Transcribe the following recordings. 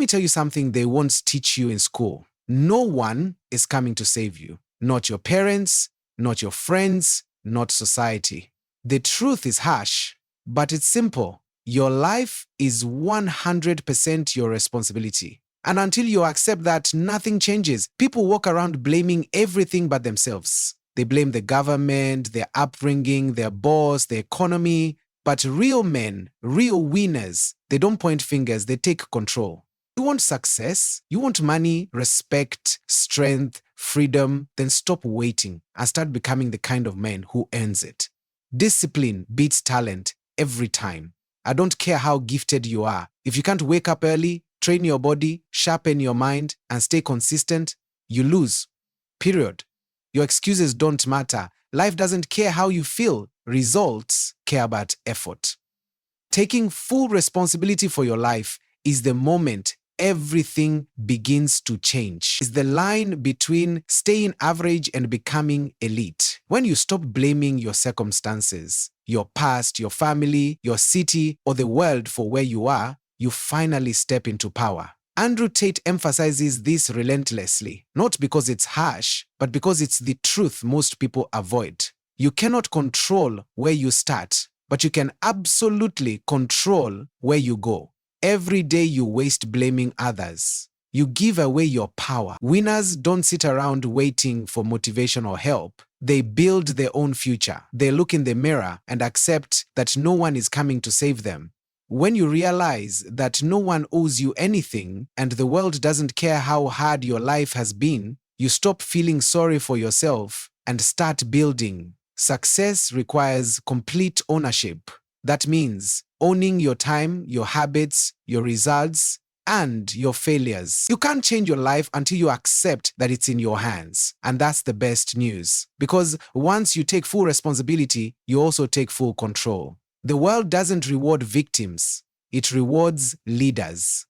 me tell you something they won't teach you in school. No one is coming to save you. Not your parents, not your friends, not society. The truth is harsh, but it's simple. Your life is 100% your responsibility. And until you accept that, nothing changes. People walk around blaming everything but themselves. They blame the government, their upbringing, their boss, the economy. But real men, real winners, they don't point fingers, they take control. You want success, you want money, respect, strength, freedom, then stop waiting and start becoming the kind of man who earns it. Discipline beats talent every time. I don't care how gifted you are. If you can't wake up early, train your body, sharpen your mind, and stay consistent, you lose. Period. Your excuses don't matter. Life doesn't care how you feel. Results care about effort. Taking full responsibility for your life is the moment everything begins to change. It's the line between staying average and becoming elite. When you stop blaming your circumstances, your past, your family, your city, or the world for where you are, you finally step into power. Andrew Tate emphasizes this relentlessly, not because it's harsh, but because it's the truth most people avoid. You cannot control where you start, but you can absolutely control where you go. Every day you waste blaming others, you give away your power. Winners don't sit around waiting for motivation or help. They build their own future. They look in the mirror and accept that no one is coming to save them. When you realize that no one owes you anything and the world doesn't care how hard your life has been, you stop feeling sorry for yourself and start building. Success requires complete ownership. That means owning your time, your habits, your results, and your failures. You can't change your life until you accept that it's in your hands. And that's the best news. Because once you take full responsibility, you also take full control. The world doesn't reward victims. It rewards leaders.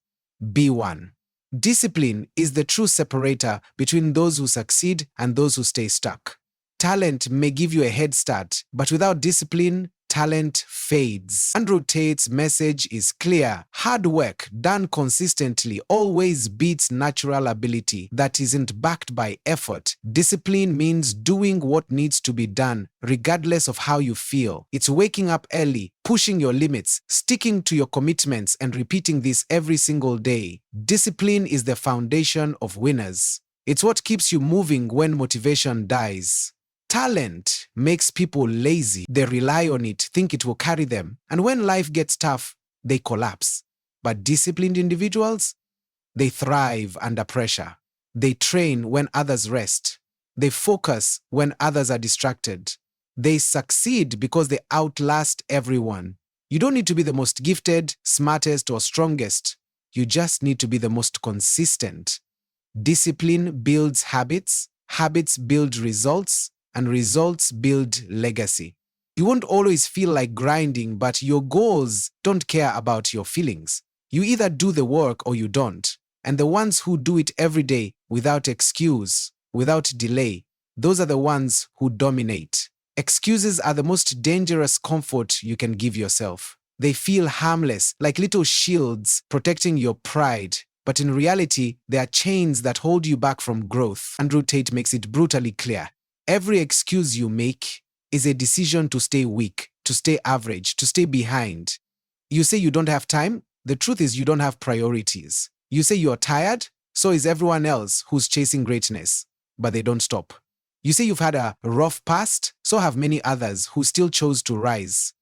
Be one. Discipline is the true separator between those who succeed and those who stay stuck. Talent may give you a head start, but without discipline, talent fades. Andrew Tate's message is clear. Hard work done consistently always beats natural ability that isn't backed by effort. Discipline means doing what needs to be done, regardless of how you feel. It's waking up early, pushing your limits, sticking to your commitments, and repeating this every single day. Discipline is the foundation of winners. It's what keeps you moving when motivation dies. Talent makes people lazy. They rely on it, think it will carry them. And when life gets tough, they collapse. But disciplined individuals, they thrive under pressure. They train when others rest. They focus when others are distracted. They succeed because they outlast everyone. You don't need to be the most gifted, smartest, or strongest. You just need to be the most consistent. Discipline builds habits, habits build results, and results build legacy. You won't always feel like grinding, but your goals don't care about your feelings. You either do the work or you don't. And the ones who do it every day without excuse, without delay, those are the ones who dominate. Excuses are the most dangerous comfort you can give yourself. They feel harmless, like little shields protecting your pride. But in reality, they are chains that hold you back from growth. Andrew Tate makes it brutally clear. Every excuse you make is a decision to stay weak, to stay average, to stay behind. You say you don't have time. The truth is you don't have priorities. You say you're tired. So is everyone else who's chasing greatness, but they don't stop. You say you've had a rough past. So have many others who still chose to rise.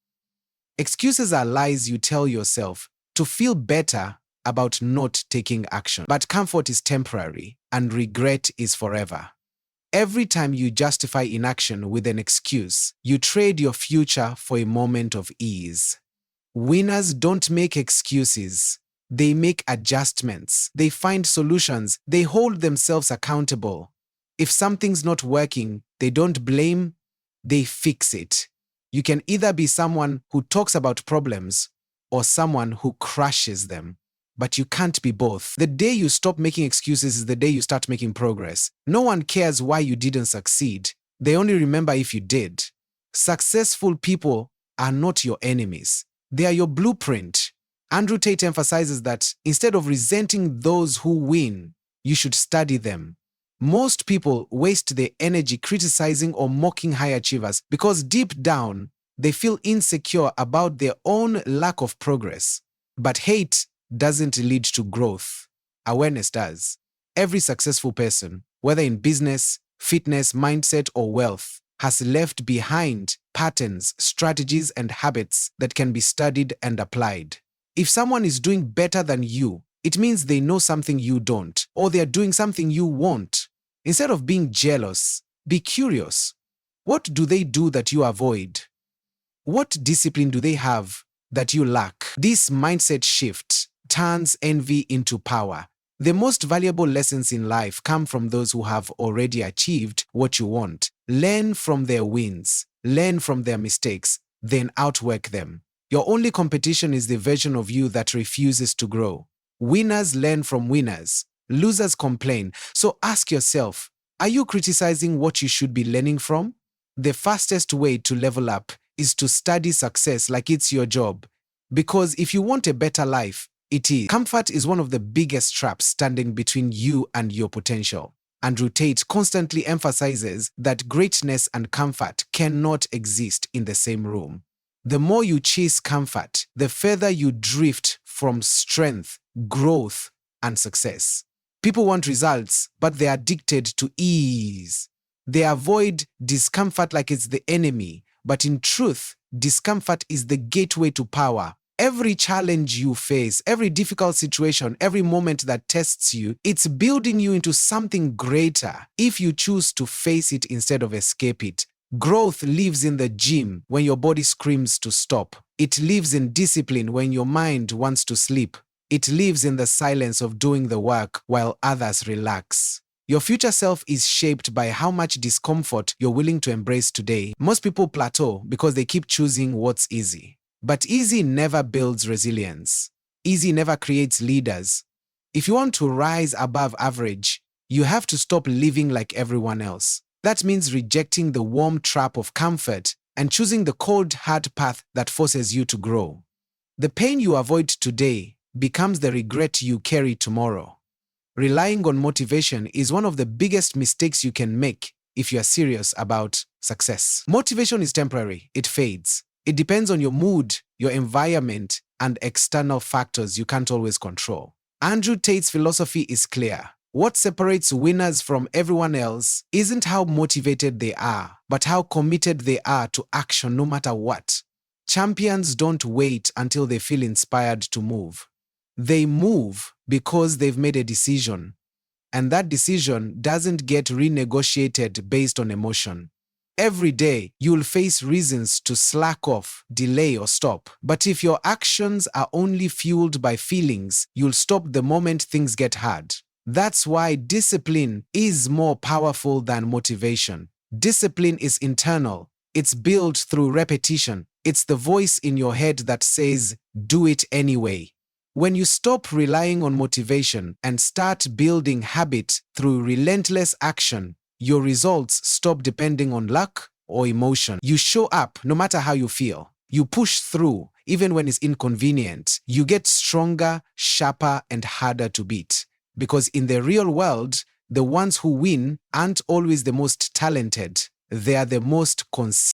Excuses are lies you tell yourself to feel better about not taking action. But comfort is temporary and regret is forever. Every time you justify inaction with an excuse, you trade your future for a moment of ease. Winners don't make excuses. They make adjustments. They find solutions. They hold themselves accountable. If something's not working, they don't blame, they fix it. You can either be someone who talks about problems or someone who crushes them. But you can't be both. The day you stop making excuses is the day you start making progress. No one cares why you didn't succeed. They only remember if you did. Successful people are not your enemies. They are your blueprint. Andrew Tate emphasizes that instead of resenting those who win, you should study them. Most people waste their energy criticizing or mocking high achievers because deep down, they feel insecure about their own lack of progress. But hate doesn't lead to growth. Awareness does. Every successful person, whether in business, fitness, mindset, or wealth, has left behind patterns, strategies, and habits that can be studied and applied. If someone is doing better than you, it means they know something you don't, or they are doing something you won't. Instead of being jealous, be curious. What do they do that you avoid? What discipline do they have that you lack? This mindset shift turns envy into power. The most valuable lessons in life come from those who have already achieved what you want. Learn from their wins, learn from their mistakes, then outwork them. Your only competition is the version of you that refuses to grow. Winners learn from winners. Losers complain. So ask yourself, are you criticizing what you should be learning from? The fastest way to level up is to study success like it's your job. Because if you want a better life, it is. Comfort is one of the biggest traps standing between you and your potential. Andrew Tate constantly emphasizes that greatness and comfort cannot exist in the same room. The more you chase comfort, the further you drift from strength, growth, and success. People want results, but they're addicted to ease. They avoid discomfort like it's the enemy, but in truth, discomfort is the gateway to power. Every challenge you face, every difficult situation, every moment that tests you, it's building you into something greater if you choose to face it instead of escape it. Growth lives in the gym when your body screams to stop. It lives in discipline when your mind wants to sleep. It lives in the silence of doing the work while others relax. Your future self is shaped by how much discomfort you're willing to embrace today. Most people plateau because they keep choosing what's easy. But easy never builds resilience. Easy never creates leaders. If you want to rise above average, you have to stop living like everyone else. That means rejecting the warm trap of comfort and choosing the cold, hard path that forces you to grow. The pain you avoid today becomes the regret you carry tomorrow. Relying on motivation is one of the biggest mistakes you can make if you are serious about success. Motivation is temporary. It fades. It depends on your mood, your environment, and external factors you can't always control. Andrew Tate's philosophy is clear. What separates winners from everyone else isn't how motivated they are, but how committed they are to action no matter what. Champions don't wait until they feel inspired to move. They move because they've made a decision, and that decision doesn't get renegotiated based on emotion. Every day, you'll face reasons to slack off, delay, or stop. But if your actions are only fueled by feelings, you'll stop the moment things get hard. That's why discipline is more powerful than motivation. Discipline is internal. It's built through repetition. It's the voice in your head that says, do it anyway. When you stop relying on motivation and start building habit through relentless action, your results stop depending on luck or emotion. You show up no matter how you feel. You push through even when it's inconvenient. You get stronger, sharper, and harder to beat. Because in the real world, the ones who win aren't always the most talented. They are the most consistent.